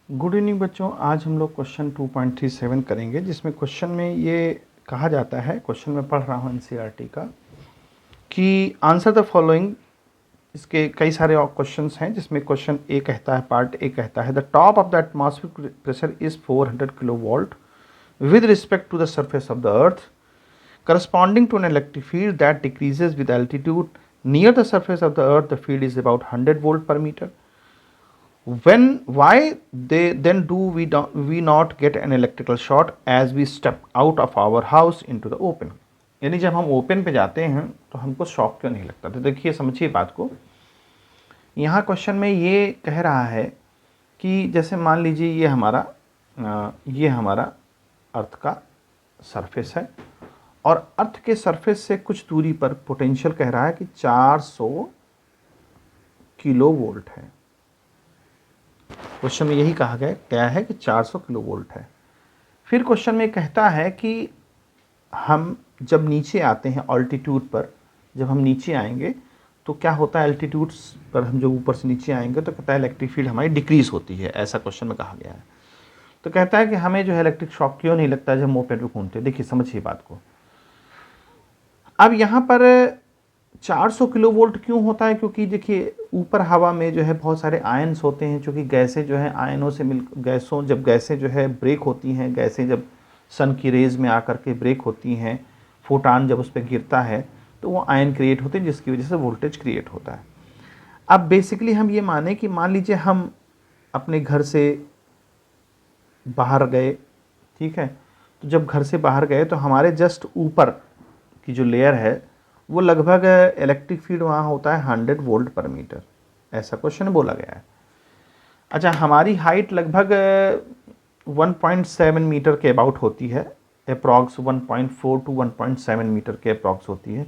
Good evening बच्चों। आज हम लोग क्वेश्चन 2.37 करेंगे, जिसमें क्वेश्चन में ये कहा जाता है, क्वेश्चन में पढ़ रहा हूँ एनसीईआरटी का, कि आंसर द फॉलोइंग। इसके कई सारे और क्वेश्चंस हैं, जिसमें क्वेश्चन ए कहता है, पार्ट ए कहता है, the top of the atmospheric pressure is 400 kilo volt with respect to the surface of the earth corresponding to an electric field that decreases with altitude near the surface of the earth. The field is about 100 volt per meter. Why then do we not get an electrical short as we step out of our house into the open? यानी जब हम open पे जाते हैं तो हमको shock क्यों नहीं लगता? तो देखिए, समझिए बात को। यहाँ क्वेश्चन में ये कह रहा है कि जैसे मान लीजिए ये हमारा अर्थ का सरफेस है, और अर्थ के सरफेस से कुछ दूरी पर पोटेंशियल कह रहा है कि 400 किलो वोल्ट है। क्वेश्चन में यही कहा गया है कि 400 किलो वोल्ट है। फिर क्वेश्चन में कहता है कि हम जब नीचे आते हैं ऑल्टीट्यूड पर, जब हम नीचे आएंगे तो क्या होता है, एल्टीट्यूड पर हम जब ऊपर से नीचे आएंगे तो कहता है इलेक्ट्रिक फील्ड हमारी डिक्रीज होती है, ऐसा क्वेश्चन में कहा गया है। तो कहता है कि हमें जो है इलेक्ट्रिक शॉक क्यों नहीं लगता जब हम ओपन पे घूमते। देखिए, समझिए बात को। अब यहाँ पर 400 किलो वोल्ट क्यों होता है? क्योंकि देखिए, ऊपर हवा में जो है बहुत सारे आयन्स होते हैं, क्योंकि गैसें जो है आयनों से जब गैसें जो है ब्रेक होती हैं, गैसें जब सन की रेज में आकर के ब्रेक होती हैं, फोटान जब उस पर गिरता है तो वो आयन क्रिएट होते हैं, जिसकी वजह से वोल्टेज क्रिएट होता है। अब बेसिकली हम ये माने कि मान लीजिए हम अपने घर से बाहर गए, ठीक है, तो जब घर से बाहर गए तो हमारे जस्ट ऊपर की जो लेयर है वो लगभग इलेक्ट्रिक फील्ड वहाँ होता है 100 वोल्ट पर मीटर, ऐसा क्वेश्चन बोला गया है। अच्छा, हमारी हाइट लगभग 1.7 मीटर के अबाउट होती है, अप्रॉक्स 1.4 टू 1.7 मीटर के अप्रॉक्स होती है।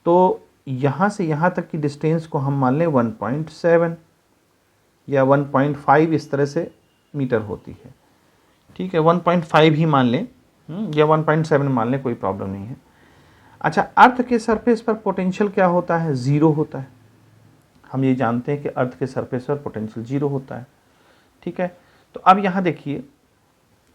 तो यहाँ से यहाँ तक की डिस्टेंस को हम मान लें 1.7 या 1.5 इस तरह से मीटर होती है, ठीक है, 1.5 ही मान लें या 1.7 मान लें, कोई प्रॉब्लम नहीं है। अच्छा, अर्थ के सरफेस पर पोटेंशियल क्या होता है? ज़ीरो होता है। हम ये जानते हैं कि अर्थ के सरफेस पर पोटेंशियल ज़ीरो होता है, ठीक है। तो अब यहाँ देखिए,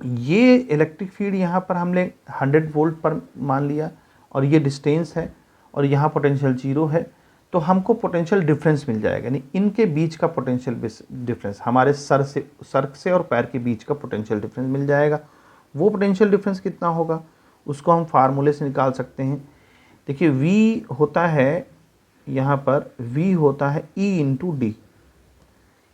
ये इलेक्ट्रिक फील्ड यहाँ पर हमने 100 वोल्ट पर मान लिया, और ये डिस्टेंस है, और यहाँ पोटेंशियल ज़ीरो है, तो हमको पोटेंशियल डिफरेंस मिल जाएगा। यानी इनके बीच का पोटेंशियल डिफरेंस, हमारे सर से और पैर के बीच का पोटेंशियल डिफरेंस मिल जाएगा। वो पोटेंशियल डिफरेंस कितना होगा उसको हम फार्मूले से निकाल सकते हैं। देखिए, V होता है, यहाँ पर V होता है E इंटू डी।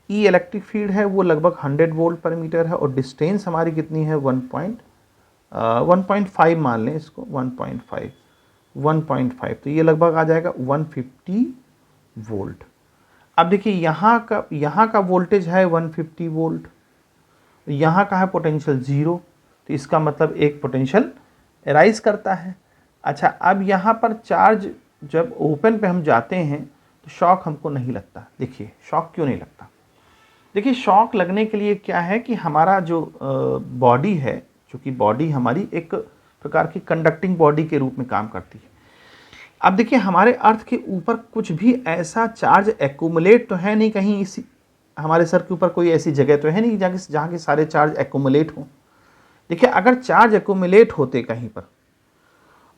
ई इलेक्ट्रिक फील्ड है, वो लगभग 100 वोल्ट पर मीटर है, और डिस्टेंस हमारी कितनी है 1.5 मान लें इसको, 1.5, तो ये लगभग आ जाएगा 150 वोल्ट। अब देखिए, यहाँ का वोल्टेज है 150 वोल्ट, यहाँ का है पोटेंशियल ज़ीरो, तो इसका मतलब एक पोटेंशियल एराइज करता है। अच्छा, अब यहाँ पर चार्ज जब ओपन पे हम जाते हैं तो शॉक हमको नहीं लगता। देखिए, शॉक क्यों नहीं लगता? देखिए, शॉक लगने के लिए क्या है कि हमारा जो बॉडी है, चूँकि बॉडी हमारी एक प्रकार की कंडक्टिंग बॉडी के रूप में काम करती है। अब देखिए, हमारे अर्थ के ऊपर कुछ भी ऐसा चार्ज एक्यूमुलेट तो है नहीं कहीं, इसी हमारे सर के ऊपर कोई ऐसी जगह तो है नहीं जहाँ के सारे चार्ज एक्यूमुलेट हों। देखिए, अगर चार्ज एक्यूमुलेट होते कहीं पर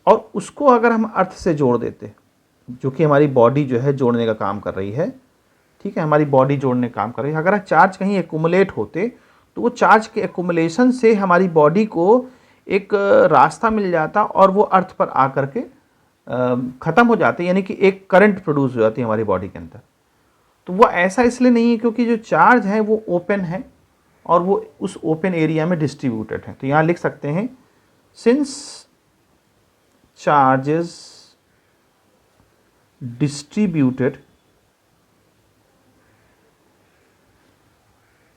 और उसको अगर हम अर्थ से जोड़ देते, जो कि हमारी बॉडी जो है जोड़ने का काम कर रही है, ठीक है, हमारी बॉडी जोड़ने का काम कर रही है, अगर चार्ज कहीं एक्यूमुलेट होते तो वो चार्ज के एक्यूमुलेशन से हमारी बॉडी को एक रास्ता मिल जाता और वो अर्थ पर आकर के ख़त्म हो जाते, यानी कि एक करंट प्रोड्यूस हो जाती है हमारी बॉडी के अंदर। तो वो ऐसा इसलिए नहीं है क्योंकि जो चार्ज है वो ओपन है और वो उस ओपन एरिया में डिस्ट्रीब्यूटेड है। तो यहाँ लिख सकते हैं, since charges distributed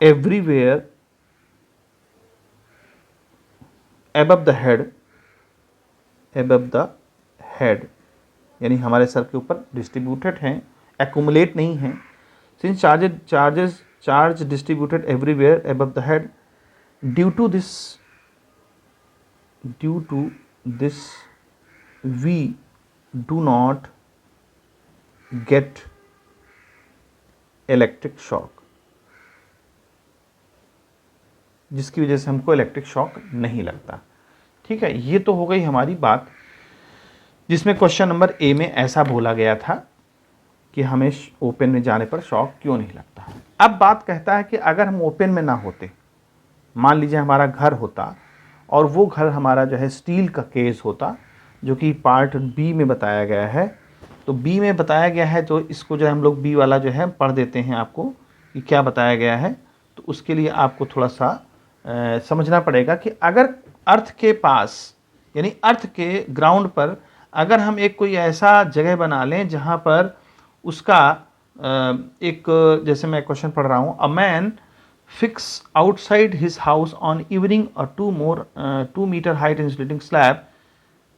everywhere above the head, यानी हमारे सर के ऊपर डिस्ट्रीब्यूटेड हैं, एक्यूमुलेट नहीं हैं। Since charge distributed everywhere above the head, due to this we do not get electric shock। जिसकी वजह से हमको इलेक्ट्रिक शॉक नहीं लगता। ठीक है, ये तो हो गई हमारी बात जिसमें क्वेश्चन नंबर ए में ऐसा बोला गया था कि हमें ओपन में जाने पर शॉक क्यों नहीं लगता। अब बात कहता है कि अगर हम ओपन में ना होते, मान लीजिए हमारा घर होता और वो घर हमारा जो है स्टील का केस होता, जो कि पार्ट बी में बताया गया है। तो बी में बताया गया है, तो इसको जो है हम लोग बी वाला जो है पढ़ देते हैं आपको कि क्या बताया गया है। तो उसके लिए आपको थोड़ा सा समझना पड़ेगा कि अगर अर्थ के पास यानी अर्थ के ग्राउंड पर अगर हम एक कोई ऐसा जगह बना लें जहाँ पर उसका एक, जैसे मैं क्वेश्चन पढ़ रहा हूँ, a man fix outside his house on evening a 2 metre height insulating slab.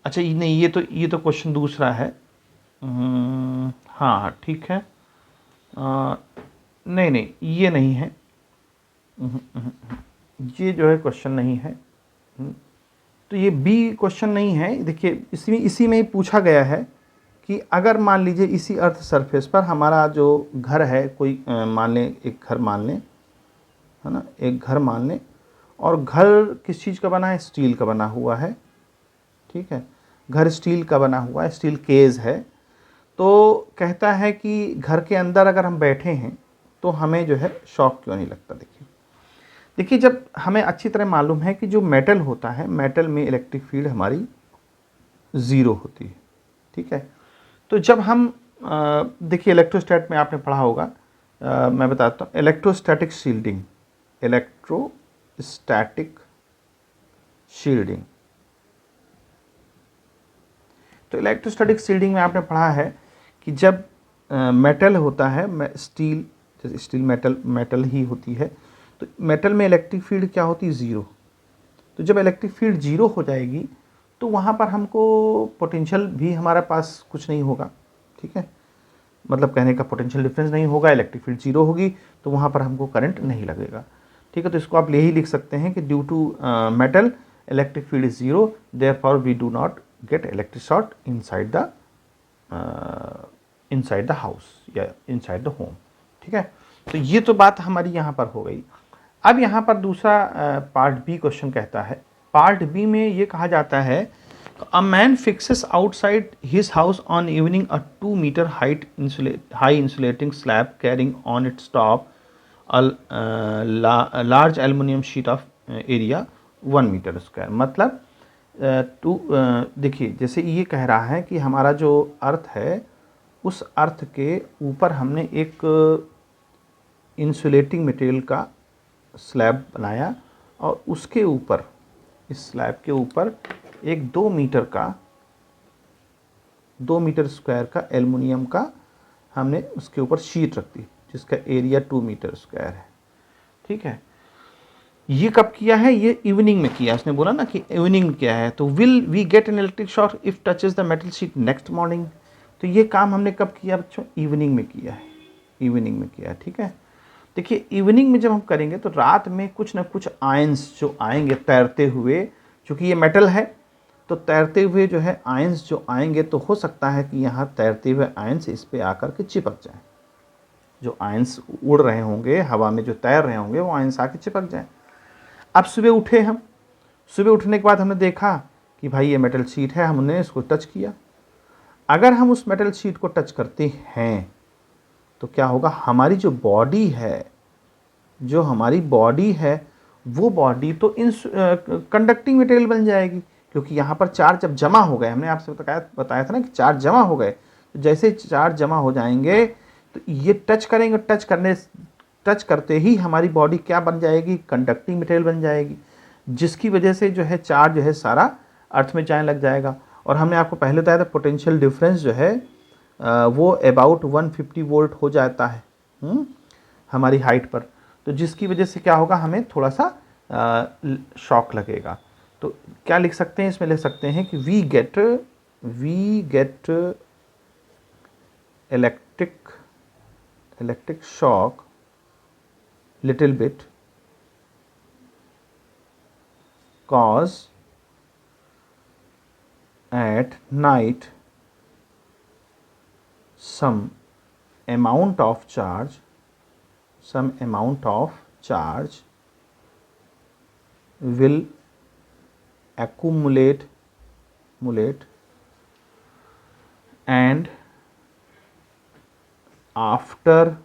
अच्छा ये नहीं, ये तो क्वेश्चन दूसरा है। हाँ ठीक है, नहीं नहीं ये नहीं है, ये जो है क्वेश्चन नहीं है। तो ये बी क्वेश्चन नहीं है। देखिए इसी में ही पूछा गया है कि अगर मान लीजिए इसी अर्थ सरफेस पर हमारा जो घर है, कोई मान लें एक घर मान लें, है ना, एक घर मान लें, और घर किस चीज़ का बना है, स्टील का बना हुआ है। ठीक है, घर स्टील का बना हुआ है, स्टील केज है। तो कहता है कि घर के अंदर अगर हम बैठे हैं तो हमें जो है शॉक क्यों नहीं लगता। देखिए जब हमें अच्छी तरह मालूम है कि जो मेटल होता है, मेटल में इलेक्ट्रिक फील्ड हमारी ज़ीरो होती है। ठीक है, तो जब हम देखिए इलेक्ट्रोस्टैट में आपने पढ़ा होगा, मैं बताता हूँ, इलेक्ट्रोस्टैटिक शील्डिंग, इलेक्ट्रोस्टैटिक शील्डिंग। तो इलेक्ट्रोस्टैटिक शील्डिंग में आपने पढ़ा है कि जब मेटल होता है, स्टील, जैसे स्टील मेटल ही होती है, तो मेटल में इलेक्ट्रिक फील्ड क्या होती है, ज़ीरो। तो जब इलेक्ट्रिक फील्ड ज़ीरो हो जाएगी तो वहाँ पर हमको पोटेंशियल भी हमारे पास कुछ नहीं होगा। ठीक है, मतलब कहने का पोटेंशियल डिफरेंस नहीं होगा, इलेक्ट्रिक फील्ड ज़ीरो होगी तो वहाँ पर हमको करंट नहीं लगेगा। ठीक है, तो इसको आप यही लिख सकते हैं कि due to metal electric field is zero, therefore we do not get electric short inside the house या इनसाइड द होम। ठीक है, तो ये तो बात हमारी यहाँ पर हो गई। अब यहाँ पर दूसरा पार्ट बी क्वेश्चन कहता है, पार्ट बी में ये कहा जाता है, a man fixes outside his house on evening a 2 metre high insulating slab carrying on its top large aluminium sheet of area 1 metre square. मतलब देखिए जैसे ये कह रहा है कि हमारा जो अर्थ है उस अर्थ के ऊपर हमने एक इंसुलेटिंग मटेरियल का स्लैब बनाया और उसके ऊपर, इस स्लैब के ऊपर एक 2 मीटर स्क्वायर का एल्युमिनियम का हमने उसके ऊपर शीट रख दी जिसका एरिया 2 मीटर स्क्वायर है। ठीक है, ये कब किया है, ये इवनिंग में किया। उसने बोला ना कि इवनिंग में किया है। तो will we get an electric shock if touches the metal sheet next morning. तो ये काम हमने कब किया बच्चों, इवनिंग में किया है, इवनिंग में किया है। ठीक है, देखिए इवनिंग में जब हम करेंगे तो रात में कुछ ना कुछ आयंस जो आएंगे तैरते हुए, चूँकि ये मेटल है तो तैरते हुए जो है आयंस जो आएंगे, तो हो सकता है कि यहाँ तैरते हुए आयंस इस पे आकर के चिपक जाएं। जो आयंस उड़ रहे होंगे हवा में, जो तैर रहे होंगे, वो आयंस आके चिपक जाएं। अब सुबह उठे हम, सुबह उठने के बाद हमने देखा कि भाई ये मेटल शीट है, हमने इसको टच किया। अगर हम उस मेटल शीट को टच करते हैं तो क्या होगा, हमारी जो बॉडी है, जो हमारी बॉडी है वो बॉडी तो इन कंडक्टिंग मटेरियल बन जाएगी, क्योंकि यहाँ पर चार्ज जब जमा हो गए, हमने आपसे बताया था ना कि चार्ज जमा हो गए, तो जैसे चार्ज जमा हो जाएंगे तो ये टच करेंगे, टच करते ही हमारी बॉडी क्या बन जाएगी, कंडक्टिंग मटेरियल बन जाएगी, जिसकी वजह से जो है चार्ज जो है सारा अर्थ में जाने लग जाएगा। और हमने आपको पहले बताया था पोटेंशियल डिफरेंस जो है वो अबाउट 150 वोल्ट हो जाता है हमारी हाइट पर, तो जिसकी वजह से क्या होगा, हमें थोड़ा सा शॉक लगेगा। तो क्या लिख सकते हैं, इसमें लिख सकते हैं कि we get electric shock little bit cause at night some amount of charge will accumulate and after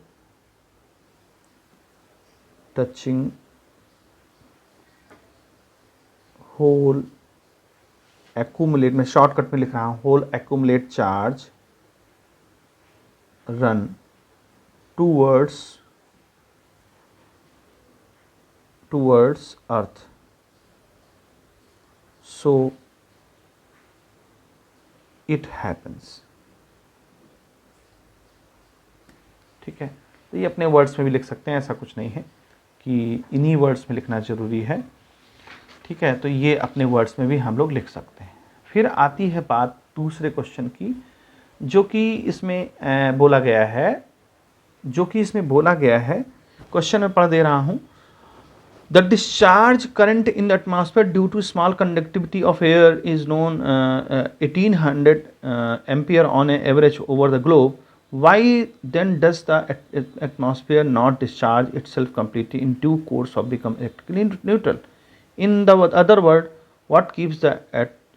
touching whole accumulate, मैं शॉर्टकट में लिख रहा हूँ, whole accumulate charge run towards earth, so it happens। ठीक है, तो ये अपने वर्ड्स में भी लिख सकते हैं, ऐसा कुछ नहीं है कि इन्हीं वर्ड्स में लिखना ज़रूरी है। ठीक है, तो ये अपने वर्ड्स में भी हम लोग लिख सकते हैं। फिर आती है बात दूसरे क्वेश्चन की, जो कि इसमें बोला गया है, क्वेश्चन में पढ़ दे रहा हूँ। The discharge current in the atmosphere due to small conductivity of air is known 1800 ampere on an average over the globe. Why then does the atmosphere not discharge itself completely in due course of become electrically neutral? In the other word, what keeps the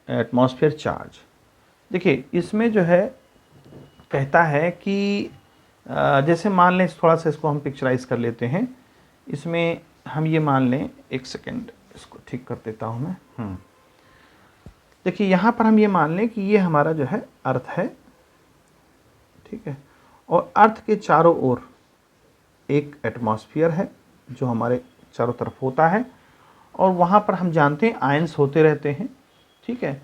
atmosphere charge? देखिए, इसमें जो है कहता है कि जैसे मान लें, थोड़ा सा इसको हम पिक्चराइज कर लेते हैं। इसमें हम ये मान लें, एक सेकेंड इसको ठीक कर देता हूँ मैं। देखिए, यहाँ पर हम ये मान लें कि ये हमारा जो है अर्थ है। ठीक है, और अर्थ के चारों ओर एक एटमॉस्फेयर है जो हमारे चारों तरफ होता है, और वहाँ पर हम जानते हैं आयंस होते रहते हैं। ठीक है,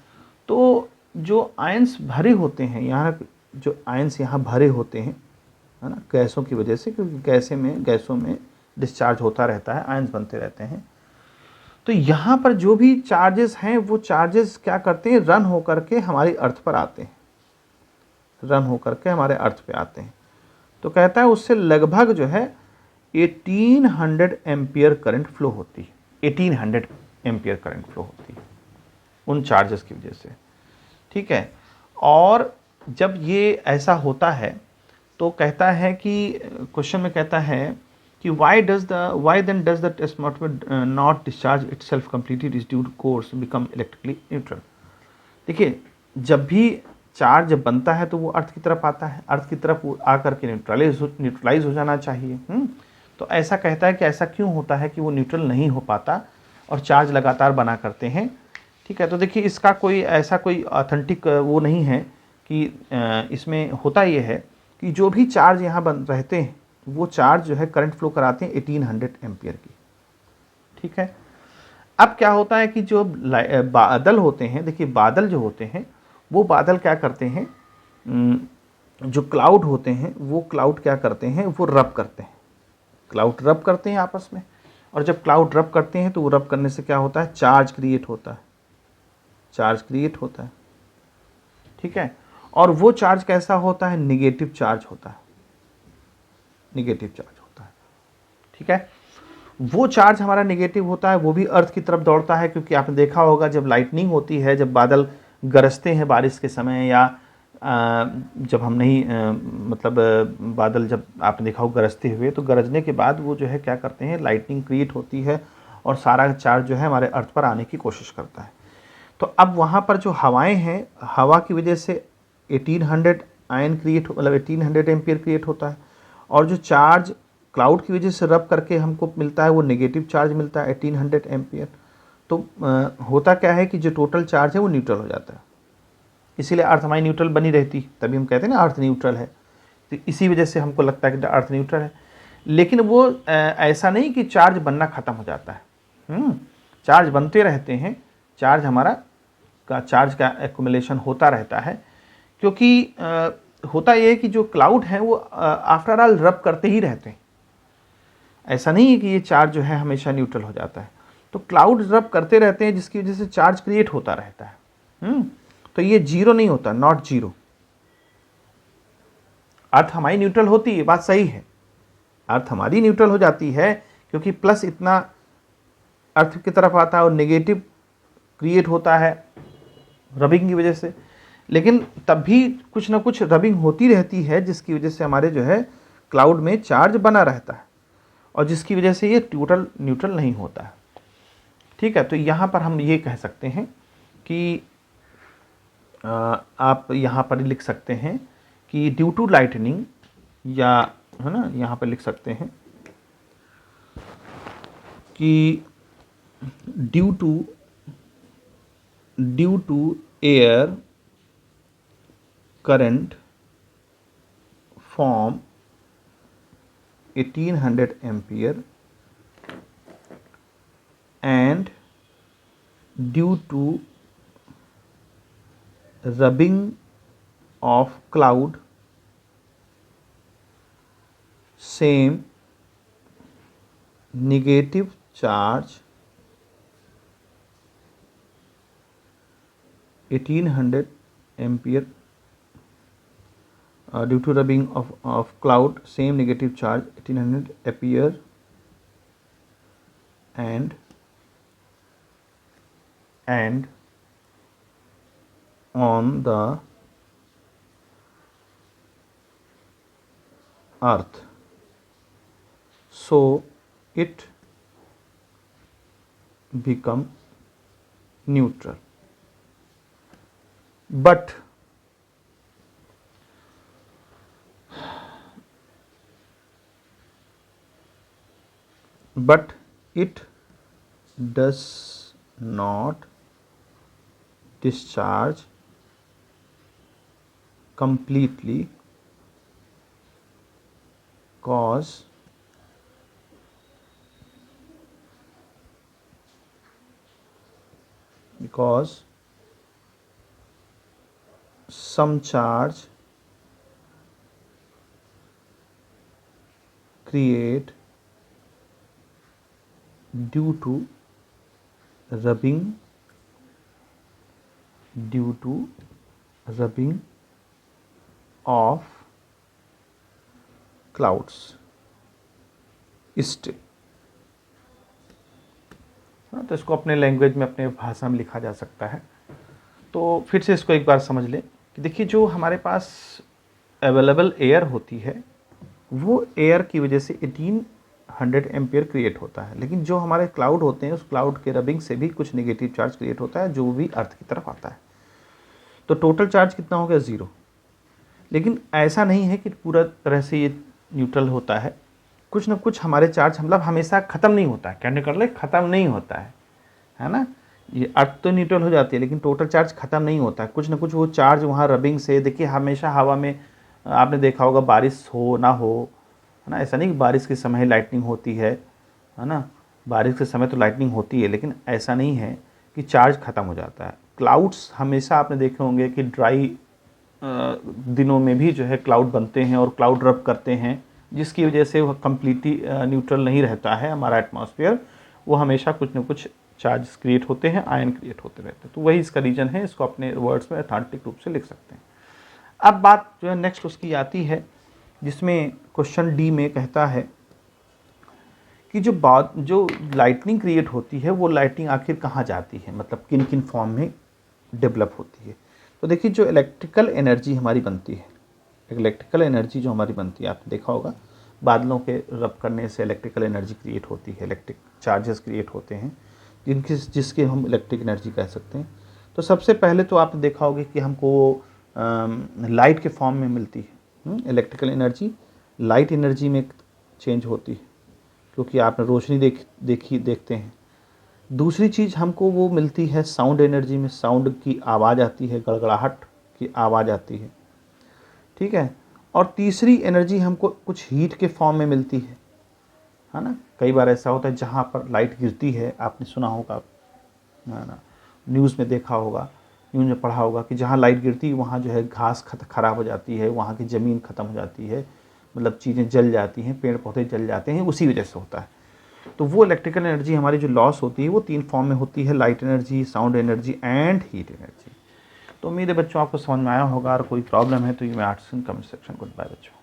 तो जो आयंस भरे होते हैं, यहाँ जो आयंस यहाँ भरे होते हैं, है ना, गैसों की वजह से, क्योंकि गैसों में डिस्चार्ज होता रहता है, आयंस बनते रहते हैं। तो यहाँ पर जो भी चार्जेस हैं, वो चार्जेस क्या करते हैं, रन होकर के हमारी अर्थ पर आते हैं, रन होकर के हमारे अर्थ पे आते हैं। तो कहता है उससे लगभग जो है 1800 एम्पियर करंट फ्लो होती है, 1800 एम्पियर करंट फ्लो होती है उन चार्जेस की वजह से। ठीक है, और जब ये ऐसा होता है तो कहता है कि क्वेश्चन में कहता है कि why then does the atmosphere not discharge itself completely is due course become electrically neutral? देखिए, जब भी चार्ज बनता है तो वो अर्थ की तरफ आता है, अर्थ की तरफ वो आकर के न्यूट्रलाइज हो जाना चाहिए। तो ऐसा कहता है कि ऐसा क्यों होता है कि वो न्यूट्रल नहीं हो पाता और चार्ज लगातार बना करते हैं। ठीक है, तो देखिए, इसका कोई ऐसा कोई ऑथेंटिक वो नहीं है कि इसमें होता ये है कि जो भी चार्ज यहाँ बन रहते हैं, वो चार्ज जो है करंट फ्लो कराते हैं 1800 एम्पियर की। ठीक है, अब क्या होता है कि जो बादल होते हैं, देखिए बादल जो होते हैं, वो बादल क्या करते हैं, जो क्लाउड होते हैं, वो क्लाउड क्या करते हैं, वो रब करते हैं, क्लाउड रब करते हैं आपस में। और जब क्लाउड रब करते हैं तो वो रब करने से क्या होता है, चार्ज क्रिएट होता है, चार्ज क्रिएट होता है। ठीक है, और वो चार्ज कैसा होता है, निगेटिव चार्ज होता है, निगेटिव चार्ज होता है। ठीक है, वो चार्ज हमारा निगेटिव होता है, वो भी अर्थ की तरफ दौड़ता है, क्योंकि आपने देखा होगा जब लाइटनिंग होती है, जब बादल गरजते हैं बारिश के समय, या जब हम नहीं मतलब बादल जब आपने देखा हो गरजते हुए, तो गरजने के बाद वो जो है क्या करते हैं, लाइटनिंग क्रिएट होती है और सारा चार्ज जो है हमारे अर्थ पर आने की कोशिश करता है। तो अब वहाँ पर जो हवाएं हैं, हवा की वजह से 1800 आयन क्रिएट, मतलब 1800 एम्पियर क्रिएट होता है, और जो चार्ज क्लाउड की वजह से रब करके हमको मिलता है वो नेगेटिव चार्ज मिलता है 1800 एम्पियर। तो होता क्या है कि जो टोटल चार्ज है वो न्यूट्रल हो जाता है, इसीलिए अर्थ हमारी न्यूट्रल बनी रहती, तभी हम कहते हैं ना अर्थ न्यूट्रल है। तो इसी वजह से हमको लगता है कि अर्थ न्यूट्रल है। लेकिन वो ऐसा नहीं कि चार्ज बनना ख़त्म हो जाता है, चार्ज बनते रहते हैं, चार्ज हमारा चार्ज का एक्युमुलेशन होता रहता है, क्योंकि होता ये है कि जो क्लाउड है वो आफ्टर ऑल रब करते ही रहते हैं, ऐसा नहीं है कि ये चार्ज जो है हमेशा न्यूट्रल हो जाता है। तो क्लाउड रब करते रहते हैं, जिसकी वजह से चार्ज क्रिएट होता रहता है। तो ये जीरो नहीं होता, नॉट जीरो। अर्थ हमारी न्यूट्रल होती है, बात सही है, अर्थ हमारी न्यूट्रल हो जाती है, क्योंकि प्लस इतना अर्थ की तरफ आता है और नेगेटिव क्रिएट होता है रबिंग की वजह से। लेकिन तब भी कुछ ना कुछ रबिंग होती रहती है, जिसकी वजह से हमारे जो है क्लाउड में चार्ज बना रहता है, और जिसकी वजह से ये टोटल न्यूट्रल नहीं होता है। ठीक है, तो यहाँ पर हम ये कह सकते हैं कि आप यहाँ पर लिख सकते हैं कि ड्यू टू लाइटनिंग, या है ना, यहाँ पर लिख सकते हैं कि due to air current from 1800 ampere and due to rubbing of cloud, same negative charge 1800 ampere due to rubbing of cloud, same negative charge 1800 appear and on the earth, so it become neutral. But it does not discharge completely cause because some charge create due to rubbing of clouds still। तो इसको अपने language में, अपने भाषा में लिखा जा सकता है। तो फिर से इसको एक बार समझ लें कि देखिए, जो हमारे पास अवेलेबल एयर होती है वो एयर की वजह से 1800 एम्पियर क्रिएट होता है, लेकिन जो हमारे क्लाउड होते हैं उस क्लाउड के रबिंग से भी कुछ नेगेटिव चार्ज क्रिएट होता है जो भी अर्थ की तरफ आता है। तो टोटल चार्ज कितना हो गया? 0। लेकिन ऐसा नहीं है कि पूरा तरह से ये न्यूट्रल होता है, कुछ ना कुछ हमारे चार्ज मतलब हमेशा ख़त्म नहीं होता है, कहने कर ले ख़त्म नहीं होता है ना। ये अर्थ तो न्यूट्रल हो जाती है लेकिन टोटल चार्ज ख़त्म नहीं होता है, कुछ ना कुछ वो चार्ज वहाँ रबिंग से। देखिए हमेशा हवा में आपने देखा होगा, बारिश हो ना हो, है ना, ऐसा नहीं कि बारिश के समय लाइटनिंग होती है ना, बारिश के समय तो लाइटनिंग होती है, लेकिन ऐसा नहीं है कि चार्ज ख़त्म हो जाता है। क्लाउड्स हमेशा आपने देखे होंगे कि ड्राई दिनों में भी जो है क्लाउड बनते हैं और क्लाउड रब करते हैं, जिसकी वजह से वह कम्प्लीटली न्यूट्रल नहीं रहता है हमारा एटमॉस्फेयर, वो हमेशा कुछ न कुछ चार्ज क्रिएट होते हैं, आयन क्रिएट होते रहते हैं। तो वही इसका रीजन है, इसको अपने वर्ड्स में अथॉरिटिक रूप से लिख सकते हैं। अब बात जो है नेक्स्ट उसकी आती है, जिसमें क्वेश्चन डी में कहता है कि जो लाइटनिंग क्रिएट होती है वो लाइटनिंग आखिर कहाँ जाती है, मतलब किन किन फॉर्म में डेवलप होती है। तो देखिए, जो इलेक्ट्रिकल एनर्जी हमारी बनती है, इलेक्ट्रिकल एनर्जी जो हमारी बनती है, आपने देखा होगा बादलों के रब करने से इलेक्ट्रिकल एनर्जी क्रिएट होती है, इलेक्ट्रिक चार्जेस क्रिएट होते हैं जिसके हम इलेक्ट्रिक एनर्जी कह सकते हैं। तो सबसे पहले तो आपने देखा होगा कि हमको लाइट के फॉर्म में मिलती है। इलेक्ट्रिकल एनर्जी लाइट एनर्जी में चेंज होती है, क्योंकि आपने रोशनी देखते हैं। दूसरी चीज़ हमको वो मिलती है साउंड एनर्जी में, साउंड की आवाज़ आती है, गड़गड़ाहट की आवाज़ आती है, ठीक है। और तीसरी एनर्जी हमको कुछ हीट के फॉर्म में मिलती है ना। कई बार ऐसा होता है जहाँ पर लाइट गिरती है, आपने सुना होगा, है ना, न्यूज़ में देखा होगा, न्यूज़ में पढ़ा होगा कि जहाँ लाइट गिरती है वहाँ जो है घास ख़राब हो जाती है, वहाँ की ज़मीन ख़त्म हो जाती है, मतलब चीज़ें जल जाती हैं, पेड़ पौधे जल जाते हैं, उसी वजह से होता है। तो वो इलेक्ट्रिकल एनर्जी हमारी जो लॉस होती है वो 3 फॉर्म में होती है, light energy, sound energy and heat energy. तो उम्मीद है बच्चों आपको समझ में आया होगा, और कोई प्रॉब्लम है तो ये मैं arts comment section. Good bye बच्चों।